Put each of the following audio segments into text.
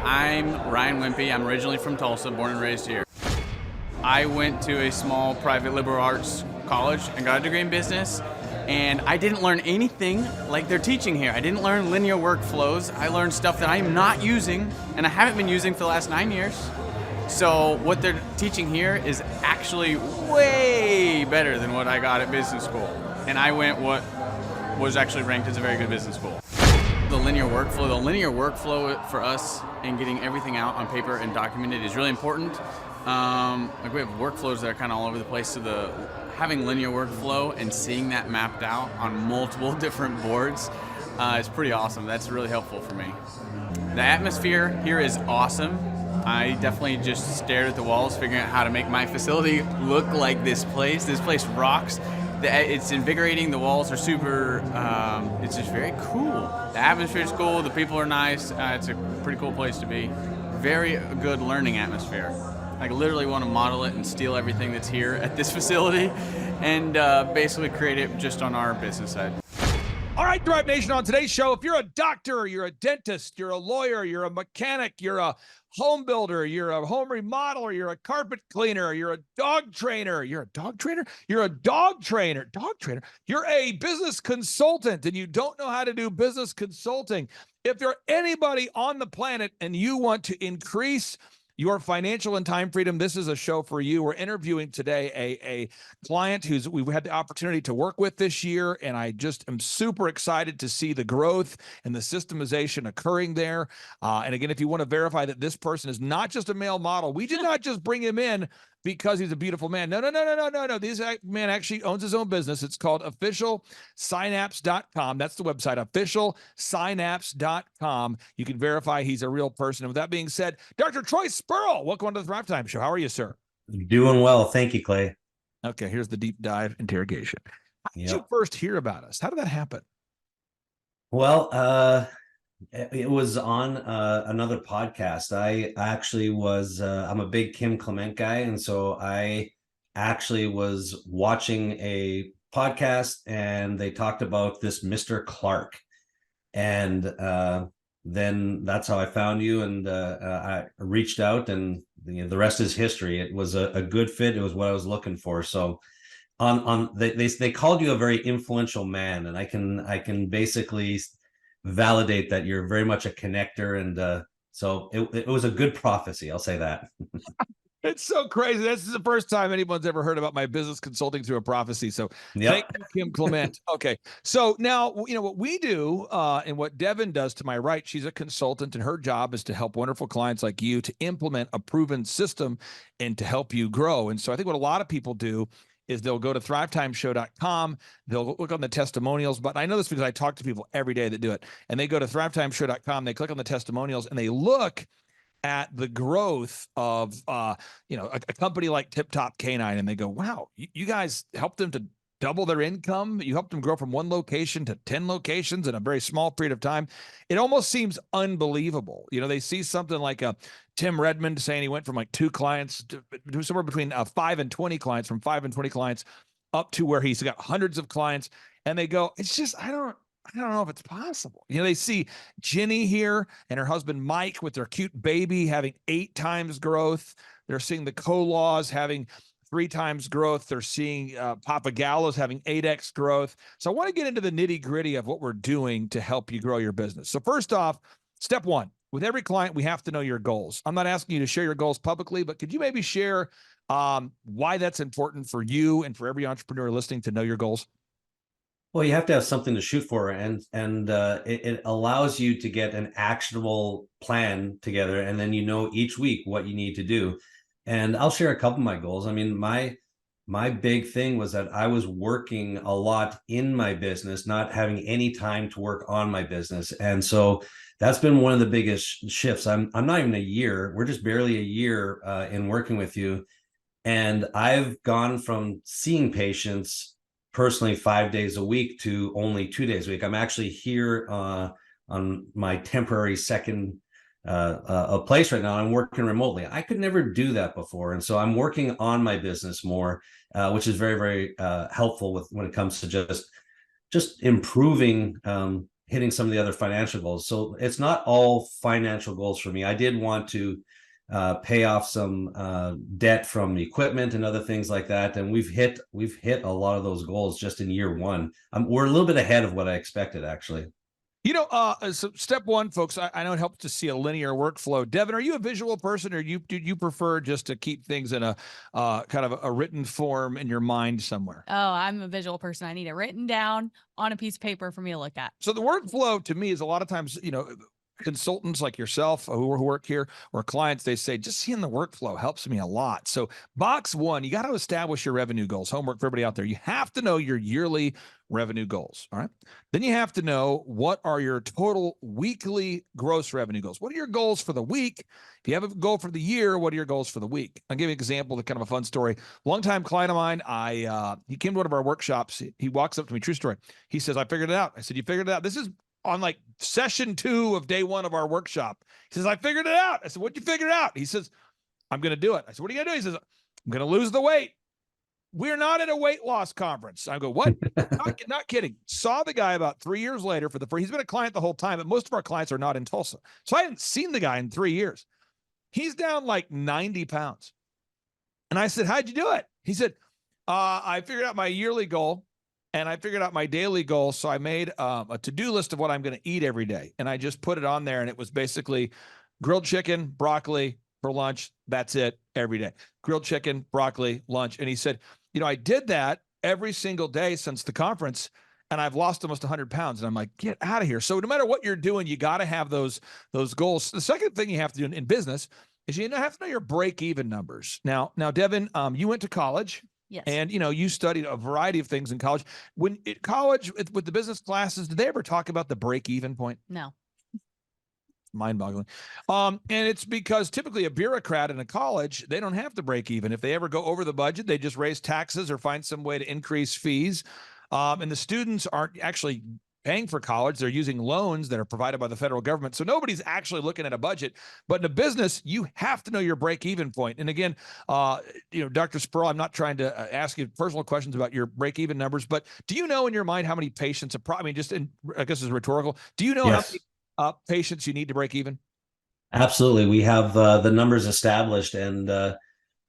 I'm Ryan Wimpy. I'm originally from Tulsa, born and raised here. I went to a small private liberal arts college and got a degree in business, and I didn't learn anything like they're teaching here. I didn't learn linear workflows. I learned stuff that I'm not using, and I haven't been using for the last 9 years. So what they're teaching here is actually way better than what I got at business school. And I went what was actually ranked as a very good business school. The linear workflow for us in getting everything out on paper and documented is really important. Like we have workflows that are kind of all over the place, so having linear workflow and seeing that mapped out on multiple different boards is pretty awesome. That's really helpful for me. The atmosphere here is awesome. I definitely just stared at the walls, figuring out how to make my facility look like this place. This place rocks. It's invigorating. The walls are super, it's just very cool. The atmosphere is cool. The people are nice. It's a pretty cool place to be. Very good learning atmosphere. I literally want to model it and steal everything that's here at this facility and basically create it just on our business side. All right, Thrive Nation, on today's show, if you're a doctor, you're a dentist, you're a lawyer, you're a mechanic, you're a home builder, you're a home remodeler, you're a carpet cleaner, you're a dog trainer, you're a dog trainer, you're a dog trainer, you're a business consultant and you don't know how to do business consulting. If you're anybody on the planet and you want to increase your financial and time freedom, this is a show for you. We're interviewing today a client who's we've had the opportunity to work with this year, and I just am super excited to see the growth and the systemization occurring there. And again, if you want to verify that this person is not just a male model, we did not just bring him in because he's a beautiful man. No. This man actually owns his own business. It's called officialsynapse.com. That's the website, officialsynapse.com. You can verify he's a real person. And with that being said, Dr. Troy Spurrill, welcome to the Thrivetime Show. How are you, sir? Doing well. Thank you, Clay. Okay, here's the deep dive interrogation. How did you first hear about us? How did that happen? Well, it was on another podcast. I actually was, I'm a big Kim Clement guy. And so I actually was watching a podcast and they talked about this Mr. Clark. And then that's how I found you. And I reached out and the rest is history. It was a good fit. It was what I was looking for. So they called you a very influential man. And I can basically validate that you're very much a connector, and so it was a good prophecy. I'll say that. It's so crazy. This is the first time anyone's ever heard about my business consulting through a prophecy. So Thank you, Kim Clement. Okay. So now, what we do and what Devin does to my right, she's a consultant and her job is to help wonderful clients like you to implement a proven system and to help you grow. And so I think what a lot of people do is they'll go to thrivetimeshow.com. They'll look on the testimonials button. I know this because I talk to people every day that do it. And they go to thrivetimeshow.com. They click on the testimonials and they look at the growth of, a company like Tip Top Canine. And they go, wow, you guys helped them to double their income. You helped them grow from 1 location to 10 locations in a very small period of time. It almost seems unbelievable. They see something like Tim Redmond saying he went from like 2 clients to somewhere between 5 and 20 clients, from 5 and 20 clients up to where he's got hundreds of clients. And they go, it's just, I don't know if it's possible. They see Ginny here and her husband, Mike, with their cute baby having 8 times growth. They're seeing the Colaws having 3 times growth. They're seeing Papa Gallo's having 8x growth. So I want to get into the nitty gritty of what we're doing to help you grow your business. So first off, step 1, with every client, we have to know your goals. I'm not asking you to share your goals publicly, but could you maybe share why that's important for you and for every entrepreneur listening to know your goals? Well, you have to have something to shoot for, and it allows you to get an actionable plan together, and then each week what you need to do. And I'll share a couple of my goals. I mean, my big thing was that I was working a lot in my business, not having any time to work on my business. And so that's been one of the biggest shifts. I'm not even a year. We're just barely a year in working with you. And I've gone from seeing patients personally 5 days a week to only 2 days a week. I'm actually here on my temporary second a place right now. I'm working remotely. I could never do that before. And so I'm working on my business more, which is very, very helpful when it comes to just improving hitting some of the other financial goals. So it's not all financial goals for me. I did want to pay off some debt from equipment and other things like that, and we've hit a lot of those goals just in year one. We're a little bit ahead of what I expected, actually. So step one, folks, I know it helps to see a linear workflow. Devin, are you a visual person, or do you prefer just to keep things in a kind of a written form in your mind somewhere? Oh, I'm a visual person. I need it written down on a piece of paper for me to look at. So the workflow to me is a lot of times, consultants like yourself who work here, or clients, they say, just seeing the workflow helps me a lot. So box one, you got to establish your revenue goals. Homework for everybody out there. You have to know your yearly revenue goals. All right. Then you have to know what are your total weekly gross revenue goals. What are your goals for the week? If you have a goal for the year, what are your goals for the week? I'll give you an example of kind of a fun story. Longtime client of mine, he came to one of our workshops. He walks up to me, true story. He says, I figured it out. I said, you figured it out? This is on like session 2 of day 1 of our workshop. He says, I figured it out. I said, what'd you figure out? He says, I'm going to do it. I said, what are you going to do? He says, I'm going to lose the weight. We're not at a weight loss conference. I go, what? Not kidding. Saw the guy about 3 years later he's been a client the whole time, but most of our clients are not in Tulsa. So I hadn't seen the guy in 3 years. He's down like 90 pounds. And I said, how'd you do it? He said, I figured out my yearly goal. And I figured out my daily goal. So I made a to-do list of what I'm going to eat every day. And I just put it on there. And it was basically grilled chicken, broccoli for lunch. That's it every day. Grilled chicken, broccoli, lunch. And he said, I did that every single day since the conference, and I've lost almost 100 pounds. And I'm like, get out of here. So no matter what you're doing, you got to have those goals. The second thing you have to do in business is you have to know your break-even numbers. Now, Devin, you went to college. Yes. And, you studied a variety of things in college. When at college with the business classes, did they ever talk about the break-even point? No. Mind-boggling. And it's because typically a bureaucrat in a college, they don't have to break even. If they ever go over the budget, they just raise taxes or find some way to increase fees. And the students aren't actually paying for college. They're using loans that are provided by the federal government. So nobody's actually looking at a budget. But in a business, you have to know your break-even point. And again, Dr. Spurrill, I'm not trying to ask you personal questions about your break-even numbers, but do you know in your mind how many patients, I guess it's rhetorical. Do you know Yes. how many patients you need to break even? Absolutely. We have the numbers established, and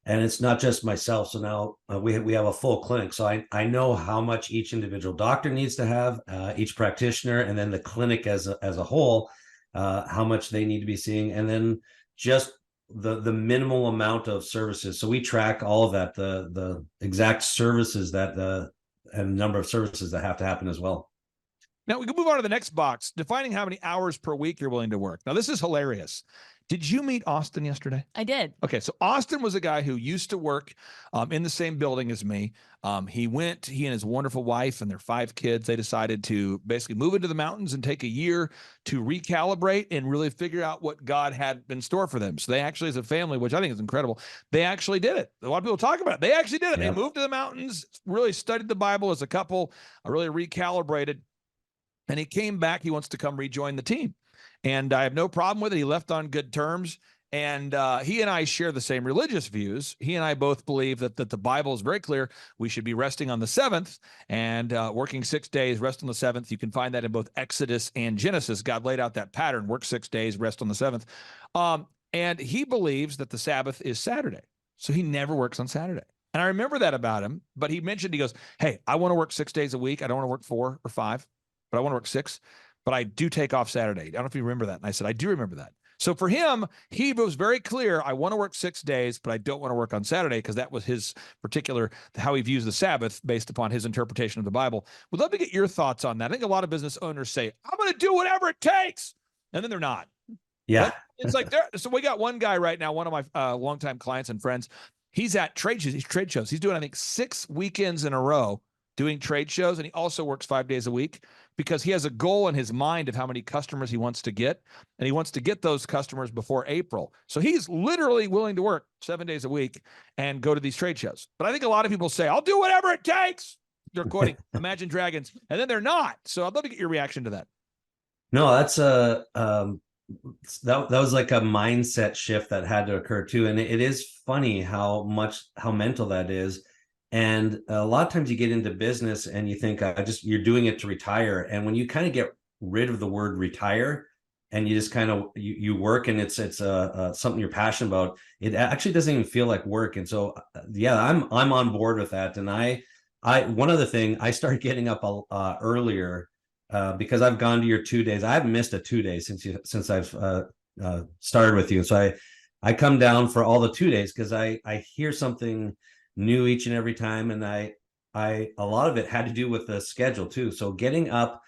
it's not just myself. So now we have a full clinic. So I know how much each individual doctor needs to have, each practitioner, and then the clinic as a whole, how much they need to be seeing, and then just the minimal amount of services. So we track all of that, the exact services and number of services that have to happen as well. Now we can move on to the next box, defining how many hours per week you're willing to work. Now this is hilarious. Did you meet Austin yesterday? I did. Okay, so Austin was a guy who used to work in the same building as me. He and his wonderful wife and their 5 kids, they decided to basically move into the mountains and take a year to recalibrate and really figure out what God had in store for them. So they actually, as a family, which I think is incredible, they actually did it. A lot of people talk about it. They actually did it. Yeah. They moved to the mountains, really studied the Bible as a couple, really recalibrated. And he came back. He wants to come rejoin the team. And I have no problem with it. He left on good terms. And he and I share the same religious views. He and I both believe that the Bible is very clear. We should be resting on the 7th and working 6 days, rest on the 7th. You can find that in both Exodus and Genesis. God laid out that pattern, work 6 days, rest on the 7th. And he believes that the Sabbath is Saturday. So he never works on Saturday. And I remember that about him. But he goes, hey, I want to work 6 days a week. I don't want to work 4 or 5, but I want to work 6. But I do take off Saturday. I don't know if you remember that. And I said, I do remember that. So for him, he was very clear. I want to work 6 days, but I don't want to work on Saturday, because that was his particular, how he views the Sabbath based upon his interpretation of the Bible. We'd love to get your thoughts on that. I think a lot of business owners say, I'm going to do whatever it takes. And then they're not. Yeah. But it's like, so we got one guy right now, one of my longtime clients and friends. He's at trade shows. He's doing, I think, 6 weekends in a row doing trade shows. And he also works 5 days a week, because he has a goal in his mind of how many customers he wants to get. And he wants to get those customers before April. So he's literally willing to work 7 days a week and go to these trade shows. But I think a lot of people say, I'll do whatever it takes. They're quoting Imagine Dragons. And then they're not. So I'd love to get your reaction to that. No, that's that was like a mindset shift that had to occur too. And it is funny how mental that is. And a lot of times you get into business and you think you're doing it to retire. And when you kind of get rid of the word retire, and you just kind of you work, and it's something you're passionate about, it actually doesn't even feel like work. And so yeah, I'm on board with that. And I one other thing, I started getting up earlier because I've gone to your 2 days. I haven't missed a 2 days since I've started with you. So I come down for all the 2 days because I hear something new each and every time, and I a lot of it had to do with the schedule too. So getting up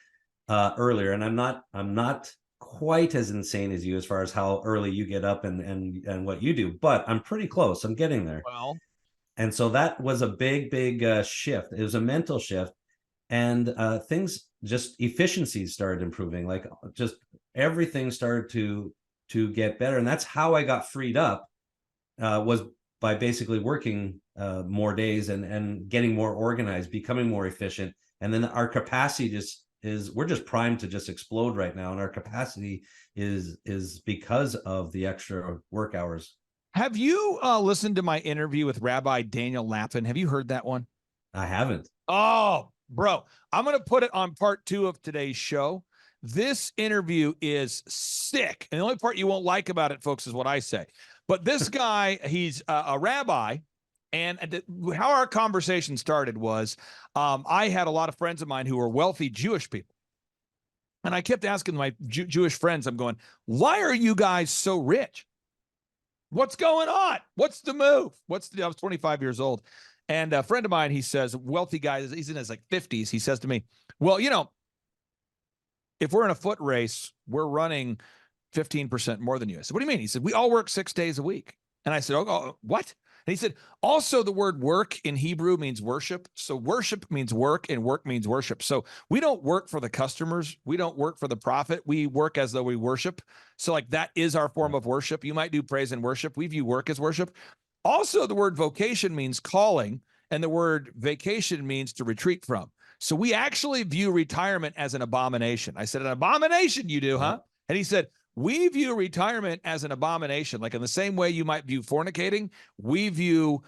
earlier, and I'm not quite as insane as you as far as how early you get up and what you do, but I'm pretty close. I'm getting there. Well, and so that was a big shift. It was a mental shift, and things, just efficiencies started improving. Like just everything started to get better, and that's how I got freed up. Was by basically working more days and getting more organized, becoming more efficient, and then our capacity we're just primed to just explode right now, and our capacity is because of the extra work hours. have you listened to my interview with Rabbi Daniel Lapin? Have you heard that one? I haven't. Oh, bro, I'm going to put it on part 2 of today's show. This interview is sick. And the only part you won't like about it, folks, is what I say. But this guy, he's a rabbi. And how our conversation started was I had a lot of friends of mine who were wealthy Jewish people. And I kept asking my Jewish friends, I'm going, why are you guys so rich? What's going on? What's the move? I was 25 years old. And a friend of mine, he says, wealthy guy, he's in his like 50s. He says to me, well, if we're in a foot race, we're running 15% more than you. I said, what do you mean? He said, we all work 6 days a week. And I said, oh, what? And he said, also the word work in Hebrew means worship. So worship means work, and work means worship. So we don't work for the customers. We don't work for the profit. We work as though we worship. So like that is our form of worship. You might do praise and worship. We view work as worship. Also, the word vocation means calling, and the word vacation means to retreat from. So we actually view retirement as an abomination. I said, an abomination you do, huh? And he said, we view retirement as an abomination. Like in the same way you might view fornicating, we view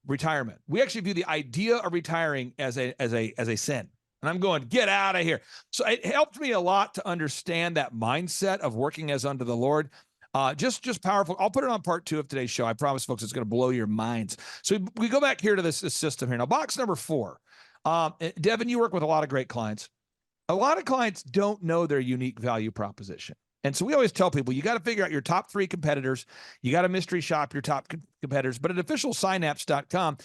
retirement. We actually view the idea of retiring as a sin. And I'm going, get out of here. So it helped me a lot to understand that mindset of working as unto the Lord. Just powerful. I'll put it on part 2 of today's show. I promise, folks, it's going to blow your minds. So we go back here to this system here. Now, box number 4. Devin, you work with a lot of great clients. A lot of clients don't know their unique value proposition. And so we always tell people, you got to figure out your top 3 competitors. You got to mystery shop your top competitors. But at officialsynapse.com,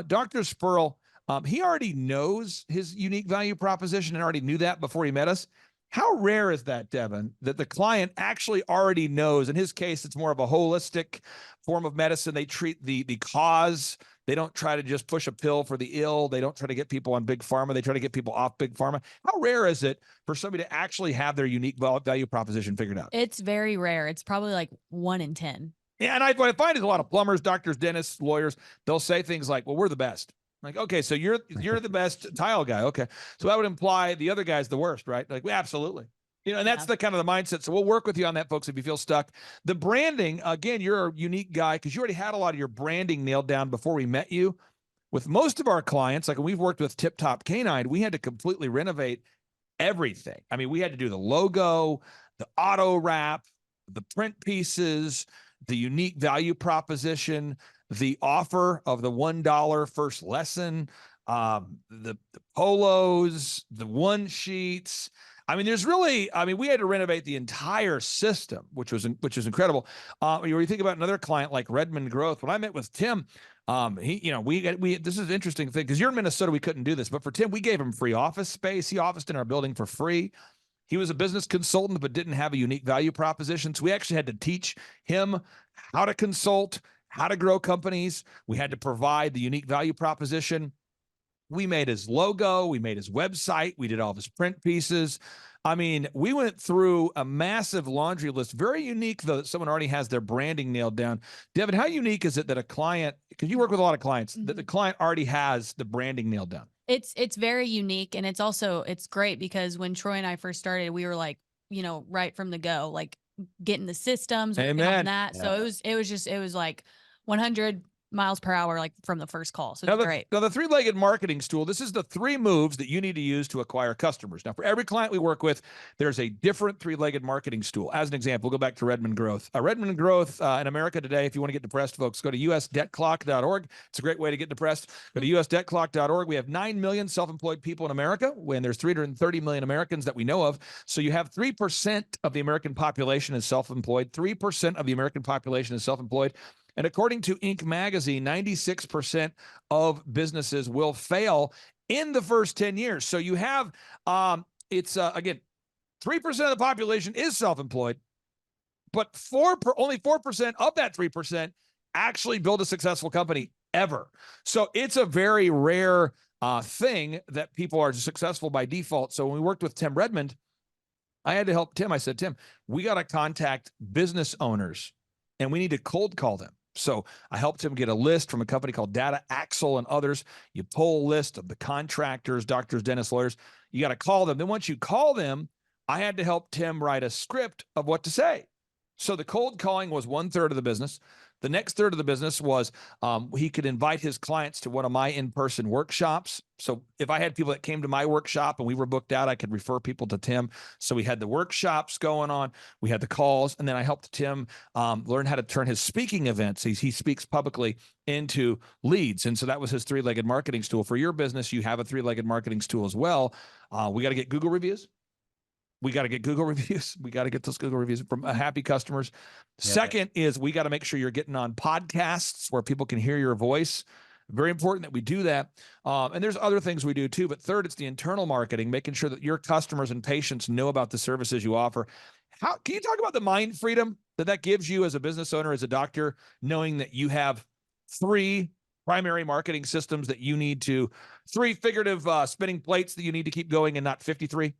Dr. Spurrill, he already knows his unique value proposition and already knew that before he met us. How rare is that, Devin, that the client actually already knows? In his case, it's more of a holistic form of medicine. They treat the cause. They don't try to just push a pill for the ill. They don't try to get people on big pharma. They try to get people off big pharma. How rare is it for somebody to actually have their unique value proposition figured out? It's very rare. It's probably like 1 in 10. Yeah, and what I find is a lot of plumbers, doctors, dentists, lawyers, they'll say things like, well, we're the best. Like, okay, so you're the best tile guy. Okay. So that would imply the other guy's the worst, right? Like, well, absolutely. And that's the kind of the mindset. So we'll work with you on that, folks, if you feel stuck. The branding, again, you're a unique guy because you already had a lot of your branding nailed down before we met you. With most of our clients, like when we've worked with Tip Top Canine, we had to completely renovate everything. I mean, we had to do the logo, the auto wrap, the print pieces, the unique value proposition, the offer of the $1 first lesson, the polos, the one sheets. I mean, we had to renovate the entire system, which was incredible. When you think about another client like Redmond Growth, when I met with Tim, this is an interesting thing because you're in Minnesota, we couldn't do this, but for Tim, we gave him free office space. He officed in our building for free. He was a business consultant, but didn't have a unique value proposition. So we actually had to teach him how to consult, how to grow companies. We had to provide the unique value proposition. We made his logo. We made his website. We did all of his print pieces. I mean, we went through a massive laundry list. Very unique, though, that someone already has their branding nailed down. Devin, how unique is it that a client, because you work with a lot of clients, that the client already has the branding nailed down? It's very unique. And it's great because when Troy and I first started, we were like, right from the go, like getting the systems, working on that. Yeah. So it was like 100 miles per hour, like from the first call. So Now it's great. Now the three-legged marketing stool, this is the 3 moves that you need to use to acquire customers. Now, for every client we work with, there's a different three-legged marketing stool. As an example, we'll go back to Redmond Growth. Redmond Growth in America today, if you want to get depressed, folks, go to usdebtclock.org. It's a great way to get depressed. Go to usdebtclock.org. We have 9 million self-employed people in America, when there's 330 million Americans that we know of. So you have 3% of the American population is self-employed. 3% of the American population is self-employed. And according to Inc. magazine, 96% of businesses will fail in the first 10 years. So you have, again, 3% of the population is self-employed, but only 4% of that 3% actually build a successful company ever. So it's a very rare thing that people are successful by default. So when we worked with Tim Redmond, I had to help Tim. I said, Tim, we got to contact business owners and we need to cold call them. So I helped him get a list from a company called Data Axle and others. You pull a list of the contractors, doctors, dentists, lawyers. You got to call them. Then once you call them, I had to help Tim write a script of what to say. So the cold calling was 1/3 of the business. The next third of the business was he could invite his clients to one of my in-person workshops. So if I had people that came to my workshop and we were booked out, I could refer people to Tim. So we had the workshops going on. We had the calls. And then I helped Tim learn how to turn his speaking events. He speaks publicly into leads. And so that was his 3-legged marketing stool. For your business, you have a 3-legged marketing stool as well. We got to get Google reviews. We got to get Google reviews. We got to get those Google reviews from happy customers. Yeah. Second is we got to make sure you're getting on podcasts where people can hear your voice. Very important that we do that. And there's other things we do too. But third, it's the internal marketing, making sure that your customers and patients know about the services you offer. How can you talk about the mind freedom that gives you as a business owner, as a doctor, knowing that you have 3 primary marketing systems that you need to, 3 figurative spinning plates that you need to keep going and not 53?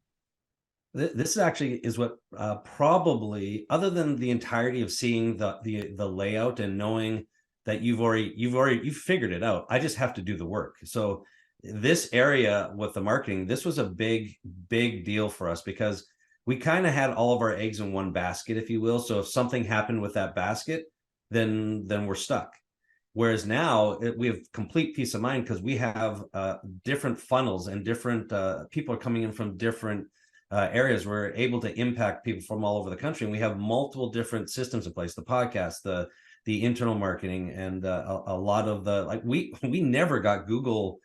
This actually is what probably, other than the entirety of seeing the layout and knowing that you've figured it out. I just have to do the work. So this area with the marketing, this was a big deal for us because we kind of had all of our eggs in one basket, if you will. So if something happened with that basket, then we're stuck. Whereas now we have complete peace of mind because we have different funnels and different people are coming in from different areas. We're able to impact people from all over the country, and we have multiple different systems in place: the podcast, the internal marketing, and a lot of the we never got Google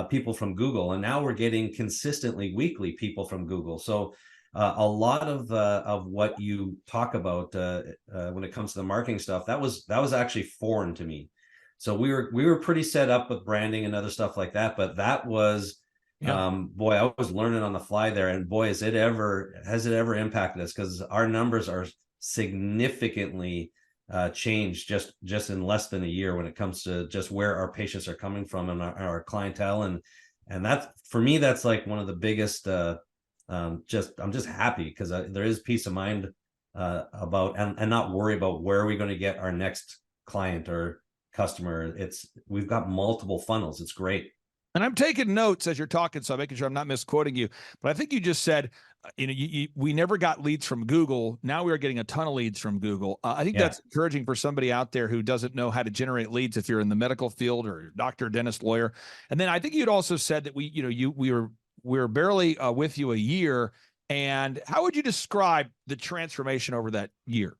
people from Google, and now we're getting consistently weekly people from Google. So a lot of what you talk about when it comes to the marketing stuff, that was actually foreign to me. So we were pretty set up with branding and other stuff like that, but that was. Yeah. Boy, I was learning on the fly there, and boy, has it ever impacted us, because our numbers are significantly changed just in less than a year when it comes to just where our patients are coming from and our clientele, and that's, for me, that's like one of the biggest. I'm just happy because there is peace of mind about and not worry about where are we going to get our next client or customer. We've got multiple funnels. It's great. And I'm taking notes as you're talking, so I'm making sure I'm not misquoting you. But I think you just said, we never got leads from Google. Now we are getting a ton of leads from Google. I think that's encouraging for somebody out there who doesn't know how to generate leads if you're in the medical field or doctor, dentist, lawyer. And then I think you'd also said that we were barely with you a year. And how would you describe the transformation over that year?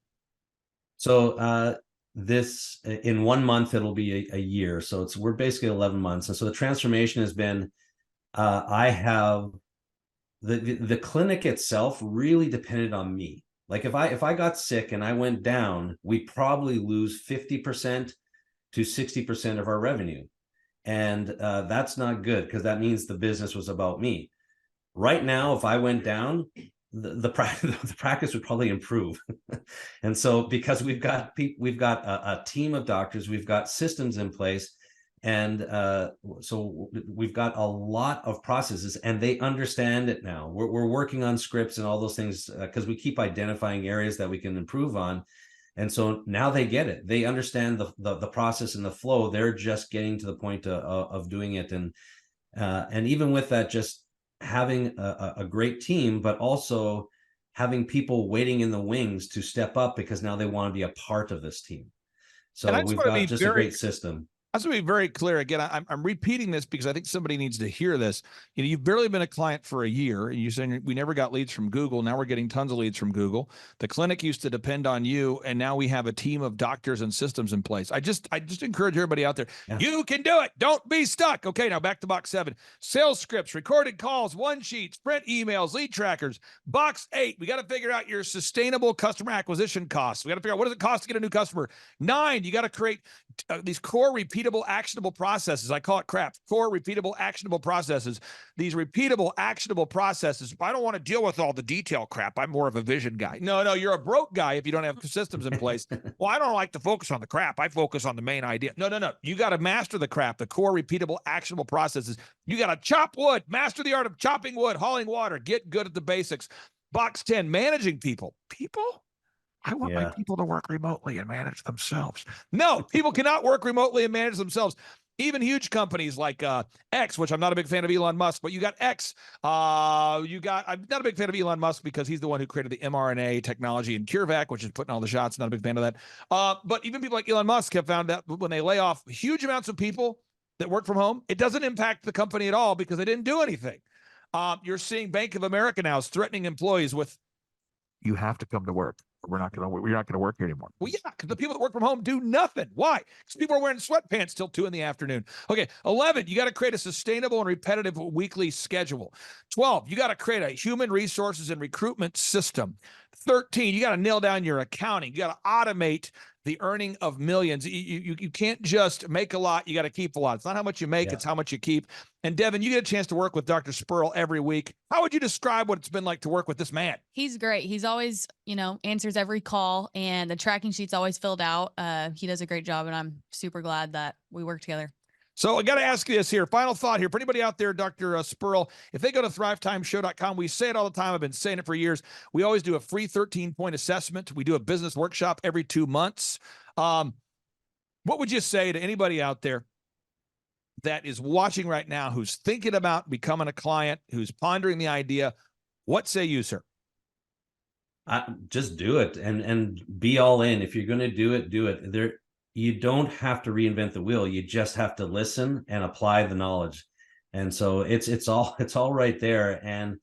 So this, in 1 month, it'll be a year. So we're basically 11 months. And so the transformation has been, I have the clinic itself really depended on me. Like if I got sick and I went down, we'd probably lose 50% to 60% of our revenue. And that's not good, because that means the business was about me. Right now, if I went down, the practice would probably improve. And so because we've got a team of doctors, we've got systems in place, and so we've got a lot of processes, and they understand it now. We're working on scripts and all those things because we keep identifying areas that we can improve on. And so now they get it. They understand the process and the flow. They're just getting to the point of doing it. And even with that, just having a great team, but also having people waiting in the wings to step up because now they want to be a part of this team. And I So just we've want to got be just a very great system. I just want to be very clear. Again, I'm repeating this because I think somebody needs to hear this. You know, you've barely been a client for a year, and you're saying we never got leads from Google. Now we're getting tons of leads from Google. The clinic used to depend on you, and now we have a team of doctors and systems in place. I just encourage everybody out there. Yeah. You can do it. Don't be stuck. Okay, now back to box 7. Sales scripts, recorded calls, one sheets, print emails, lead trackers. Box 8, we got to figure out your sustainable customer acquisition costs. We got to figure out what does it cost to get a new customer. 9, you got to create these core repeatable actionable processes. I call it crap. Core repeatable actionable processes. These repeatable actionable processes. I don't want to deal with all the detail crap. I'm more of a vision guy. No, you're a broke guy if you don't have systems in place. Well, I don't like to focus on the crap. I focus on the main idea. No. You got to master the crap, the core repeatable actionable processes. You got to chop wood, master the art of chopping wood, hauling water, get good at the basics. Box 10, managing people. People? I want my people to work remotely and manage themselves. No, people cannot work remotely and manage themselves. Even huge companies like X, which I'm not a big fan of Elon Musk, but you got X. I'm not a big fan of Elon Musk because he's the one who created the mRNA technology in CureVac, which is putting all the shots. Not a big fan of that. But even people like Elon Musk have found that when they lay off huge amounts of people that work from home, it doesn't impact the company at all because they didn't do anything. You're seeing Bank of America now is threatening employees with, you have to come to work. We're not going to work here anymore. Well, yeah, because the people that work from home do nothing. Why? Because people are wearing sweatpants till 2 p.m. Okay, 11, you got to create a sustainable and repetitive weekly schedule. 12, you got to create a human resources and recruitment system. 13, you got to nail down your accounting. You got to automate the earning of millions. You can't just make a lot. You got to keep a lot. It's not how much you make, it's how much you keep. And Devin, you get a chance to work with Dr. Spurrill every week. How would you describe what it's been like to work with this man? He's great. He's always, answers every call, and the tracking sheet's always filled out. He does a great job, and I'm super glad that we work together. So I got to ask you this here. Final thought here. For anybody out there, Dr. Spurrill, if they go to thrivetimeshow.com, we say it all the time. I've been saying it for years. We always do a free 13-point assessment. We do a business workshop every 2 months. What would you say to anybody out there that is watching right now, who's thinking about becoming a client, who's pondering the idea? What say you, sir? Just do it and be all in. If you're going to do it. You don't have to reinvent the wheel. You just have to listen and apply the knowledge. And so it's all right there. And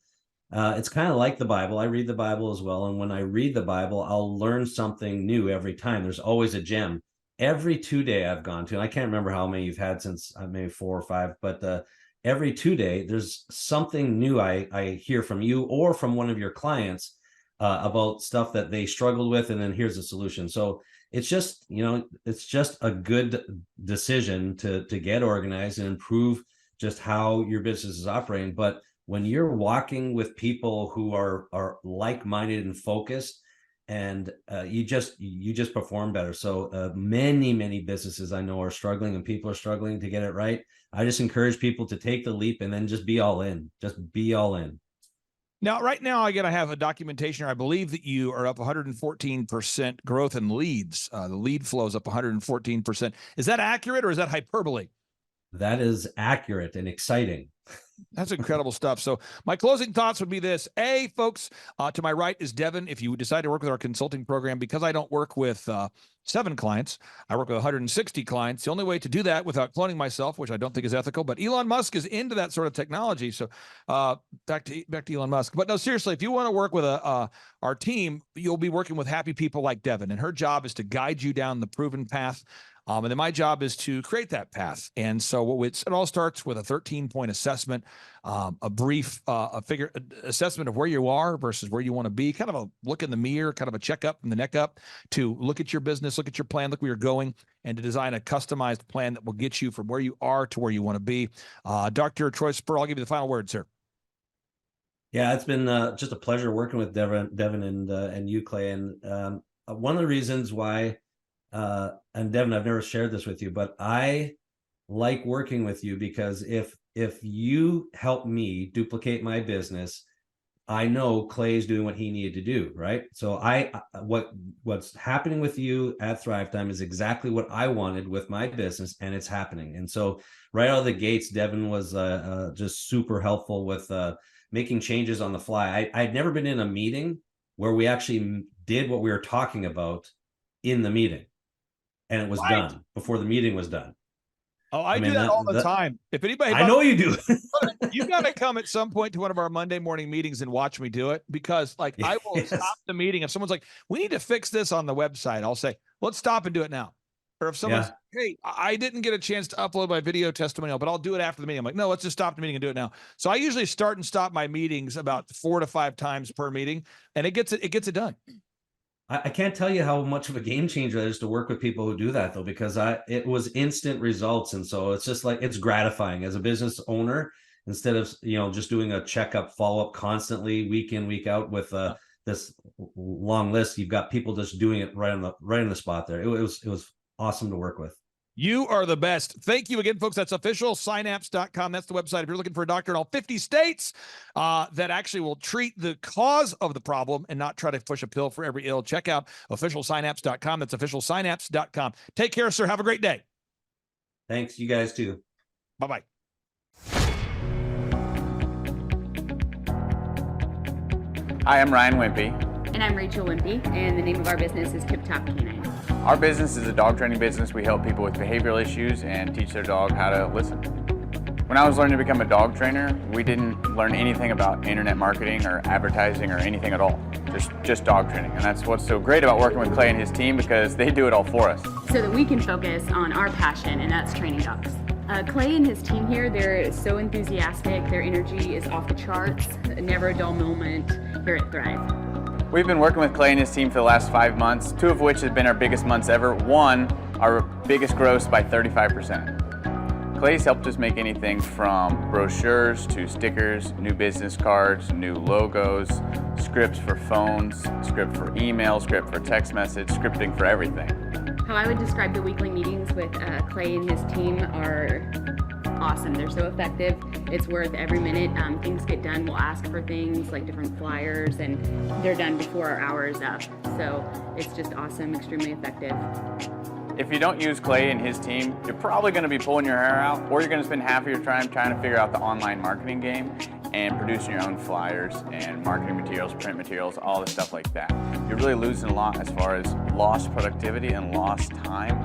it's kind of like the Bible. I read the Bible as well. And when I read the Bible, I'll learn something new every time. There's always a gem. Every 2-day I've gone to, and I can't remember how many you've had since maybe 4 or 5, but every 2-day, there's something new I hear from you or from one of your clients about stuff that they struggled with. And then here's a solution. So it's just a good decision to get organized and improve just how your business is operating. But when you're walking with people who are like-minded and focused, and you just perform better. So many businesses I know are struggling, and people are struggling to get it right. I just encourage people to take the leap and then just be all in. Just be all in. Now, right now, I got to have a documentation here. I believe that you are up 114% growth in leads. The lead flow is up 114%. Is that accurate or is that hyperbole? That is accurate and exciting. That's incredible stuff. So my closing thoughts would be this. A, folks, to my right is Devin. If you decide to work with our consulting program, because I don't work with 7 clients, I work with 160 clients. The only way to do that without cloning myself, which I don't think is ethical, but Elon Musk is into that sort of technology. So back to Elon Musk. But no, seriously, if you want to work with our team, you'll be working with happy people like Devin, and her job is to guide you down the proven path. And then my job is to create that path. And so it all starts with a 13-point assessment, a brief assessment of where you are versus where you want to be, kind of a look in the mirror, kind of a checkup from the neck up, to look at your business, look at your plan, look where you're going, and to design a customized plan that will get you from where you are to where you want to be. Dr. Troy Spurrill, I'll give you the final word, sir. Yeah, it's been just a pleasure working with Devin and you, Clay. And one of the reasons why, and Devin, I've never shared this with you, but I like working with you because if you help me duplicate my business, I know Clay's doing what he needed to do, right? So what's happening with you at Thrivetime is exactly what I wanted with my business, and it's happening. And so right out of the gates, Devin was just super helpful with making changes on the fly. I'd never been in a meeting where we actually did what we were talking about in the meeting. and it was done before the meeting was done. Oh, I do that all the time. If anybody, I know you do. You got to come at some point to one of our Monday morning meetings and watch me do it, because like I will stop the meeting. If someone's like, we need to fix this on the website, I'll say, let's stop and do it now. Or if someone's, hey, I didn't get a chance to upload my video testimonial, but I'll do it after the meeting. I'm like, no, let's just stop the meeting and do it now. So I usually start and stop my meetings about 4 to 5 times per meeting, and it gets it done. I can't tell you how much of a game changer it is to work with people who do that, though, because it was instant results. And so it's just like, it's gratifying as a business owner, instead of, just doing a checkup, follow-up constantly, week in, week out with this long list. You've got people just doing it right on the spot there. It was awesome to work with. You are the best. Thank you again, folks. That's officialsynapse.com. That's the website. If you're looking for a doctor in all 50 states that actually will treat the cause of the problem and not try to push a pill for every ill, check out officialsynapse.com. That's officialsynapse.com. Take care, sir. Have a great day. Thanks. You guys too. Bye-bye. Hi, I'm Ryan Wimpy. And I'm Rachel Wimpy, and the name of our business is Tip Top Canine. Our business is a dog training business. We help people with behavioral issues and teach their dog how to listen. When I was learning to become a dog trainer, we didn't learn anything about internet marketing or advertising or anything at all. Just dog training. And that's what's so great about working with Clay and his team, because they do it all for us. So that we can focus on our passion, and that's training dogs. Clay and his team here, they're so enthusiastic. Their energy is off the charts. Never a dull moment here at Thrive. We've been working with Clay and his team for the last 5 months, 2 of which have been our biggest months ever. 1, our biggest gross by 35%. Clay's helped us make anything from brochures to stickers, new business cards, new logos, scripts for phones, script for email, script for text message, scripting for everything. How I would describe the weekly meetings with Clay and his team are awesome. They're so effective. It's worth every minute. Things get done. We'll ask for things like different flyers, and they're done before our hour's up. So it's just awesome, extremely effective. If you don't use Clay and his team, you're probably going to be pulling your hair out, or you're going to spend half of your time trying to figure out the online marketing game and producing your own flyers and marketing materials, print materials, all the stuff like that. You're really losing a lot as far as lost productivity and lost time.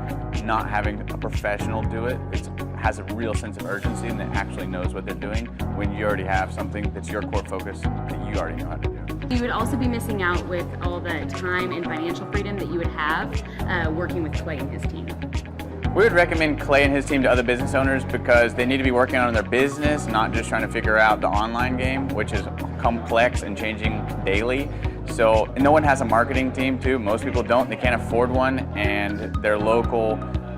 Not having a professional do it, it has a real sense of urgency and that actually knows what they're doing, when you already have something that's your core focus that you already know how to do. You would also be missing out with all the time and financial freedom that you would have working with Clay and his team. We would recommend Clay and his team to other business owners because they need to be working on their business, not just trying to figure out the online game, which is complex and changing daily. So no one has a marketing team too. Most people don't. They can't afford one, and their local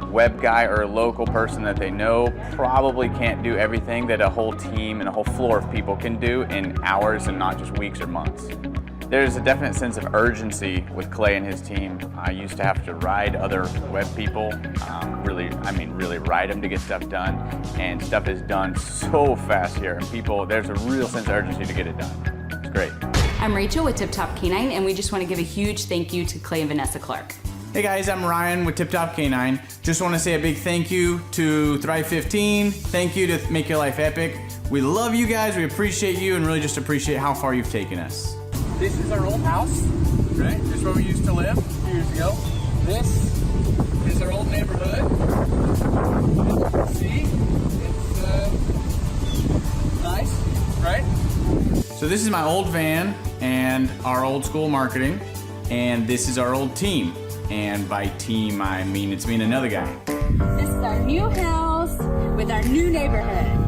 web guy or a local person that they know probably can't do everything that a whole team and a whole floor of people can do in hours and not just weeks or months. There's a definite sense of urgency with Clay and his team. I used to have to ride other web people, really ride them to get stuff done, and stuff is done so fast here, and there's a real sense of urgency to get it done. It's great. I'm Rachel with Tip Top Canine, and we just want to give a huge thank you to Clay and Vanessa Clark. Hey guys, I'm Ryan with Tip Top Canine. Just want to say a big thank you to Thrive 15. Thank you to Make Your Life Epic. We love you guys, we appreciate you, and really just appreciate how far you've taken us. This is our old house, right? This is where we used to live a few years ago. This is our old neighborhood. As you can see, it's nice, right? So this is my old van and our old school marketing, and this is our old team. And by team, I mean it's me and another guy. This is our new house with our new neighborhood.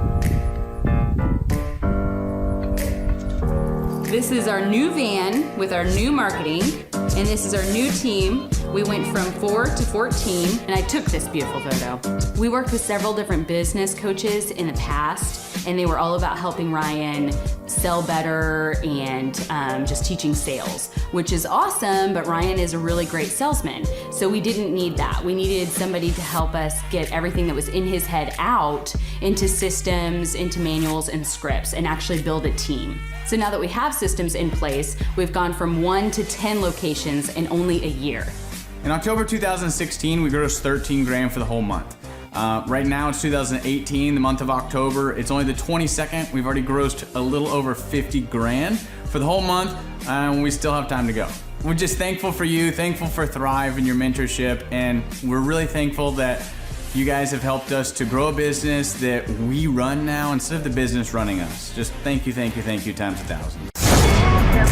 This is our new van with our new marketing, and this is our new team. We went from 4 to 14, and I took this beautiful photo. We worked with several different business coaches in the past, and they were all about helping Ryan sell better and just teaching sales, which is awesome, but Ryan is a really great salesman. So we didn't need that. We needed somebody to help us get everything that was in his head out into systems, into manuals and scripts, and actually build a team. So now that we have systems in place, we've gone from 1 to 10 locations in only a year. In October 2016, we grossed 13 grand for the whole month. Right now it's 2018, the month of October. It's only the 22nd. We've already grossed a little over 50 grand for the whole month, and we still have time to go. we're just thankful for you, thankful for Thrive and your mentorship, and we're really thankful that you guys have helped us to grow a business that we run now instead of the business running us. Just thank you times 1,000.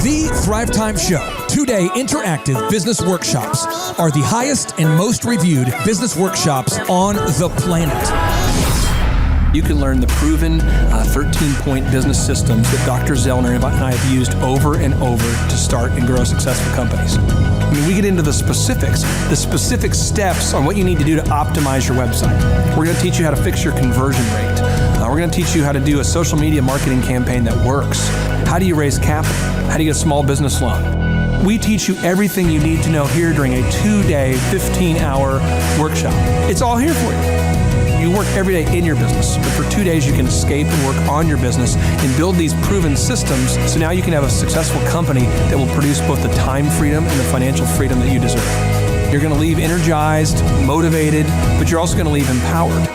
The Thrivetime Show, 2-day interactive business workshops, are the highest and most reviewed business workshops on the planet. You can learn the proven 13-point business systems that Dr. Zellner and I have used over and over to start and grow successful companies. I mean, we get into the specific steps on what you need to do to optimize your website. We're going to teach you how to fix your conversion rate. We're going to teach you how to do a social media marketing campaign that works. How do you raise capital? How do you get a small business loan? We teach you everything you need to know here during a 2-day, 15-hour workshop. It's all here for you. You work every day in your business, but for 2 days you can escape and work on your business and build these proven systems so now you can have a successful company that will produce both the time freedom and the financial freedom that you deserve. You're going to leave energized, motivated, but you're also going to leave empowered.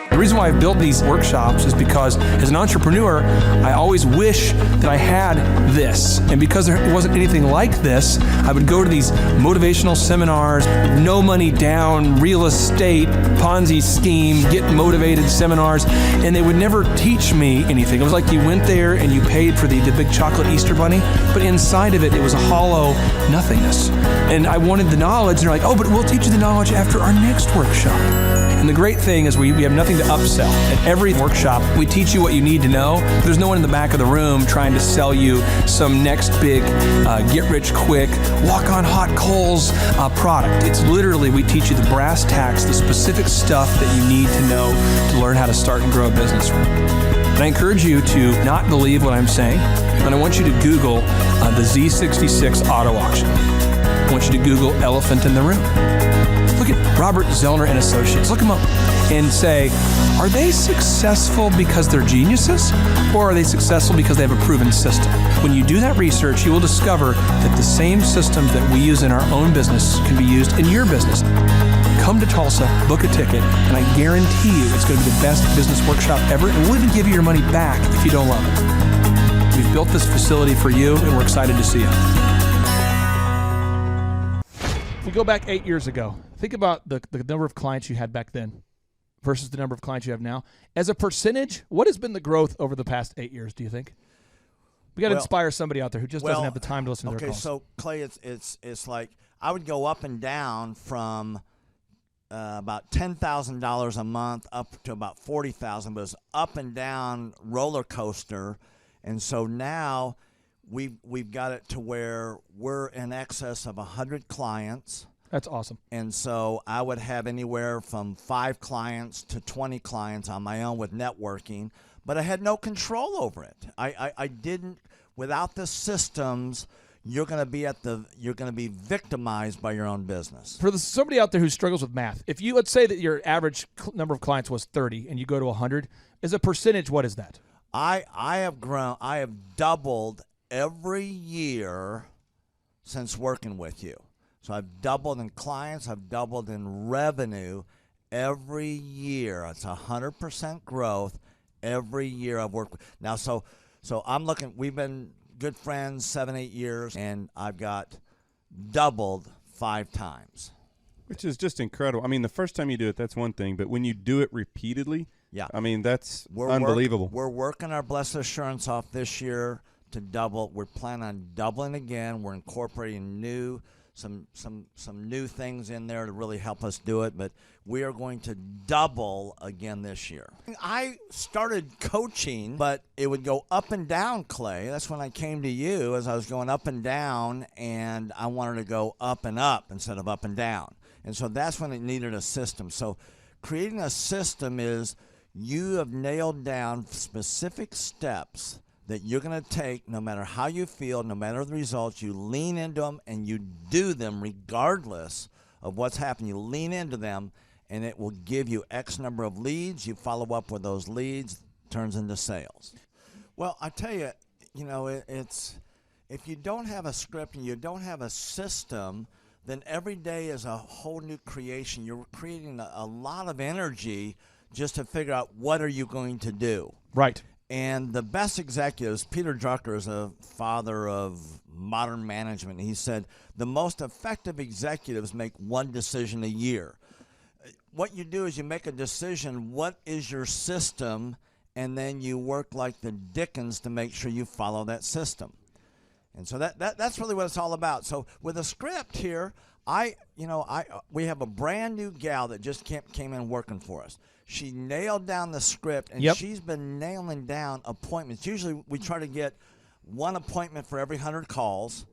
The reason why I've built these workshops is because as an entrepreneur, I always wish that I had this. And because there wasn't anything like this, I would go to these motivational seminars, no money down, real estate, Ponzi scheme, get motivated seminars, and they would never teach me anything. It was like you went there and you paid for the big chocolate Easter bunny, but inside of it, it was a hollow nothingness. And I wanted the knowledge, and they're like, oh, but we'll teach you the knowledge after our next workshop. And the great thing is we have nothing to upsell. At every workshop, we teach you what you need to know. There's no one in the back of the room trying to sell you some next big get-rich-quick, walk-on-hot coals product. It's literally, we teach you the brass tacks, the specific stuff that you need to know to learn how to start and grow a business. And I encourage you to not believe what I'm saying, but I want you to Google the Z66 auto auction. I want you to Google elephant in the room. Look at Robert Zellner and Associates. Look them up and say, are they successful because they're geniuses, or are they successful because they have a proven system? When you do that research, you will discover that the same systems that we use in our own business can be used in your business. Come to Tulsa, book a ticket, and I guarantee you it's going to be the best business workshop ever, and we'll even give you your money back if you don't love it. We've built this facility for you, and we're excited to see you. If we go back 8 years ago, think about the number of clients you had back then versus the number of clients you have now. As a percentage, what has been the growth over the past 8 years, do you think? We got to inspire somebody out there who just doesn't have the time to listen to their calls. Okay, so Clay, it's like I would go up and down from about $10,000 a month up to about $40,000, but it's up and down roller coaster. And so now we've got it to where we're in excess of 100 clients. That's awesome. And so I would have anywhere from 5 clients to 20 clients on my own with networking, but I had no control over it. I didn't, without the systems, you're going to be victimized by your own business. For somebody out there who struggles with math, if you, let's say that your average number of clients was 30 and you go to 100, as a percentage, what is that? I have doubled every year since working with you. So I've doubled in clients, I've doubled in revenue every year. It's 100% growth every year I've worked with. Now, so I'm looking, we've been good friends 7-8 years, and I've got doubled 5 times. Which is just incredible. I mean, the first time you do it, that's one thing, but when you do it repeatedly, yeah, I mean, that's unbelievable. We're working our Blessed Assurance off this year to double. We're planning on doubling again. We're incorporating some new things in there to really help us do it, but we are going to double again this year. I started coaching, but it would go up and down, Clay. That's when I came to you, as I was going up and down, and I wanted to go up and up instead of up and down. And so that's when it needed a system. So creating a system is you have nailed down specific steps that you're going to take no matter how you feel, no matter the results. You lean into them and you do them regardless of what's happening. You lean into them and it will give you X number of leads. You follow up with those leads, turns into sales. Well, I tell you, it's if you don't have a script and you don't have a system, then every day is a whole new creation. You're creating a lot of energy just to figure out what are you going to do. Right. And the best executives, Peter Drucker is a father of modern management. He said the most effective executives make one decision a year. What you do is you make a decision, what is your system, and then you work like the dickens to make sure you follow that system. And so that's really what it's all about. So with a script here, we have a brand new gal that just came in working for us. She nailed down the script, and she's been nailing down appointments. Usually we try to get one appointment for every 100 calls.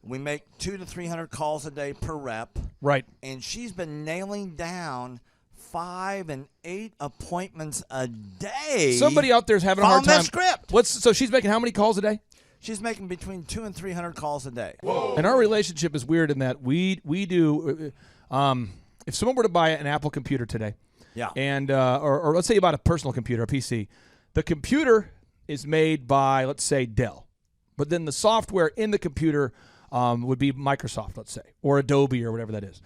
We make 200 to 300 calls a day per rep. Right. And she's been nailing down 5 and 8 appointments a day. Somebody out there's having a hard time. That script. So she's making how many calls a day? She's making between 200 and 300 calls a day. Whoa. And our relationship is weird in that we do. If someone were to buy an Apple computer today, and or let's say you bought a personal computer, a PC, the computer is made by, let's say, Dell, but then the software in the computer would be Microsoft, let's say, or Adobe or whatever that is.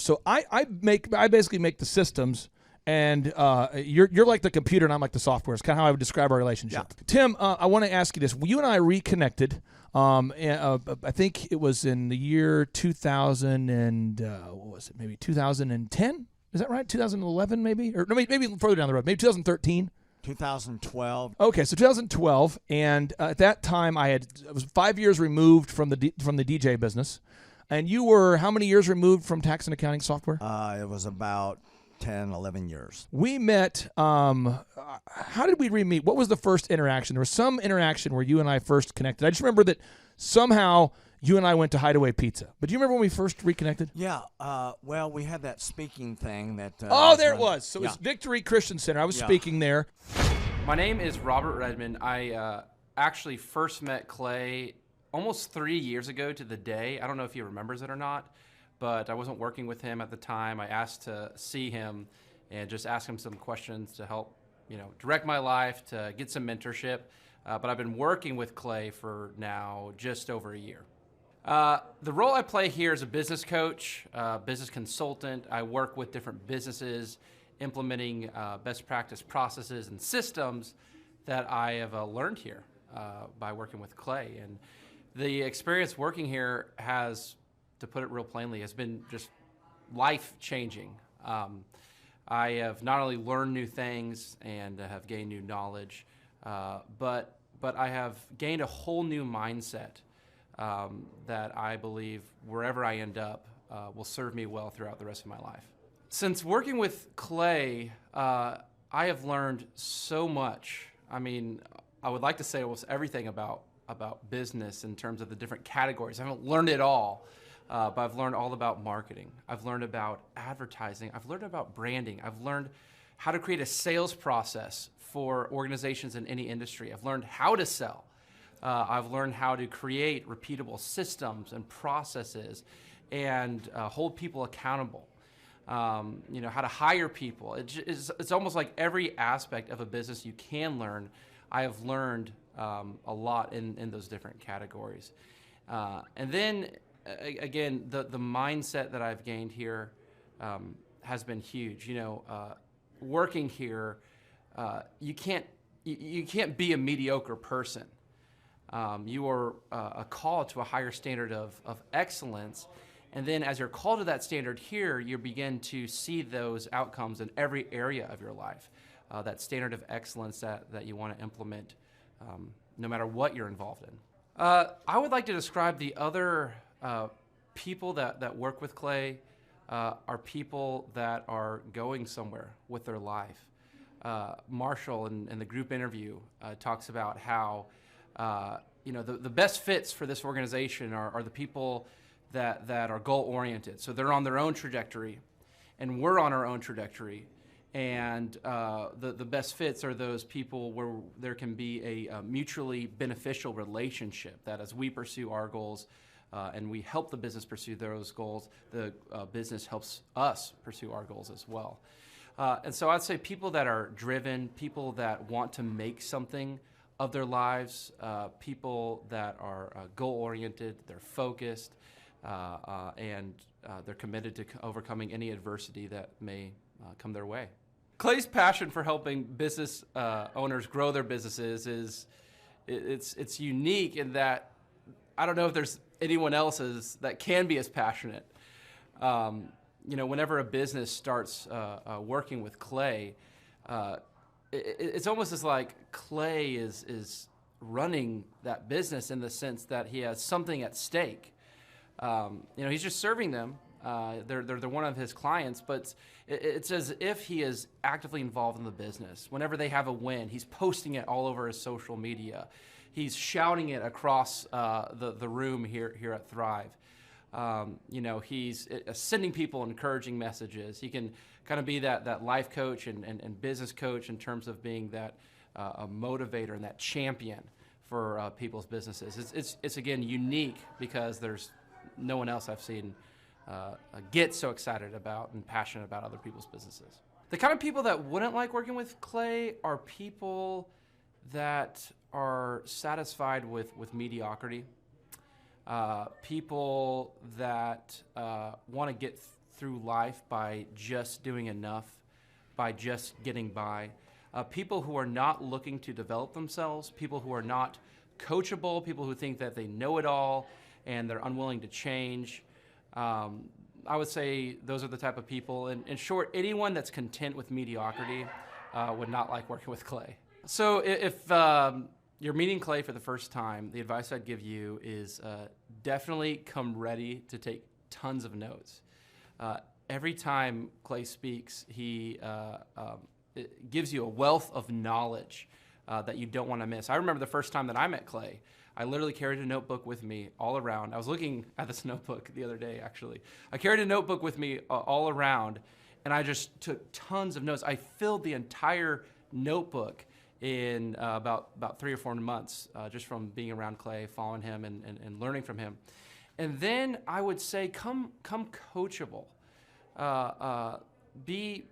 So I basically make the systems, and you're like the computer and I'm like the software. It's kind of how I would describe our relationship. Yeah. Tim, I want to ask you this. You and I reconnected. I think it was in the year 2000 and what was it? Maybe 2010. Is that right? 2011, maybe, or no, maybe further down the road. Maybe 2013. 2012. Okay, so 2012, and at that time I was 5 years removed from the DJ business, and you were how many years removed from tax and accounting software? It was about 10, 11 years. We met. How did we re-meet? What was the first interaction? There was some interaction where you and I first connected. I just remember that somehow you and I went to Hideaway Pizza. But do you remember when we first reconnected? Yeah. Well, we had that speaking thing that. There it was. So it was Victory Christian Center. I was speaking there. My name is Robert Redmond. I actually first met Clay almost 3 years ago to the day. I don't know if he remembers it or not, but I wasn't working with him at the time. I asked to see him and just ask him some questions to help, direct my life, to get some mentorship. But I've been working with Clay for now just over a year. The role I play here is a business coach, business consultant. I work with different businesses, implementing best practice processes and systems that I have learned here by working with Clay. And the experience working here has, to put it real plainly, has been just life-changing. I have not only learned new things and have gained new knowledge, but I have gained a whole new mindset that I believe wherever I end up will serve me well throughout the rest of my life. Since working with Clay, I have learned so much. I mean, I would like to say almost everything about business in terms of the different categories. I haven't learned it all, but I've learned all about marketing. I've learned about advertising. I've learned about branding. I've learned how to create a sales process for organizations in any industry. I've learned how to sell. I've learned how to create repeatable systems and processes and hold people accountable. How to hire people. It's almost like every aspect of a business you can learn. I have learned a lot in those different categories. And then, again, the mindset that I've gained here has been huge. Working here, you can't be a mediocre person. You are a call to a higher standard of excellence. And then as you're called to that standard here, you begin to see those outcomes in every area of your life, that standard of excellence that you want to implement no matter what you're involved in. I would like to describe the other people that work with Clay are people that are going somewhere with their life. Marshall in the group interview talks about how the best fits for this organization are the people that are goal-oriented. So they're on their own trajectory, and we're on our own trajectory. And the best fits are those people where there can be a mutually beneficial relationship, that as we pursue our goals and we help the business pursue those goals, the business helps us pursue our goals as well. And so I'd say people that are driven, people that want to make something of their lives, people that are goal-oriented, they're focused, and they're committed to overcoming any adversity that may come their way. Clay's passion for helping business owners grow their businesses it's unique in that I don't know if there's anyone else that can be as passionate. Whenever a business starts working with Clay, it's almost as like Clay is running that business in the sense that he has something at stake. He's just serving them. They're one of his clients, but it's as if he is actively involved in the business. Whenever they have a win, he's posting it all over his social media. He's shouting it across the room here at Thrive. He's sending people encouraging messages. He can kind of be that life coach and business coach in terms of being that a motivator and that champion for people's businesses. It's again unique because there's no one else I've seen get so excited about and passionate about other people's businesses. The kind of people that wouldn't like working with Clay are people that are satisfied with mediocrity. People that want to get through life by just doing enough, by just getting by. People who are not looking to develop themselves, people who are not coachable, people who think that they know it all and they're unwilling to change. I would say those are the type of people. In short, anyone that's content with mediocrity would not like working with Clay. So if you're meeting Clay for the first time, the advice I'd give you is definitely come ready to take tons of notes. Every time Clay speaks, he it gives you a wealth of knowledge that you don't want to miss. I remember the first time that I met Clay, I literally carried a notebook with me all around. I was looking at this notebook the other day, actually. I carried a notebook with me all around, and I just took tons of notes. I filled the entire notebook in about 3 or 4 months, just from being around Clay, following him, and learning from him. And then I would say, come coachable. Be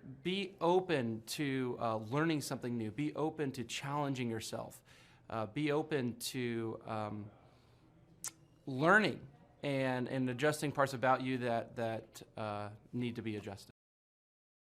open to learning something new. Be open to challenging yourself. Be open to learning and adjusting parts about you that need to be adjusted.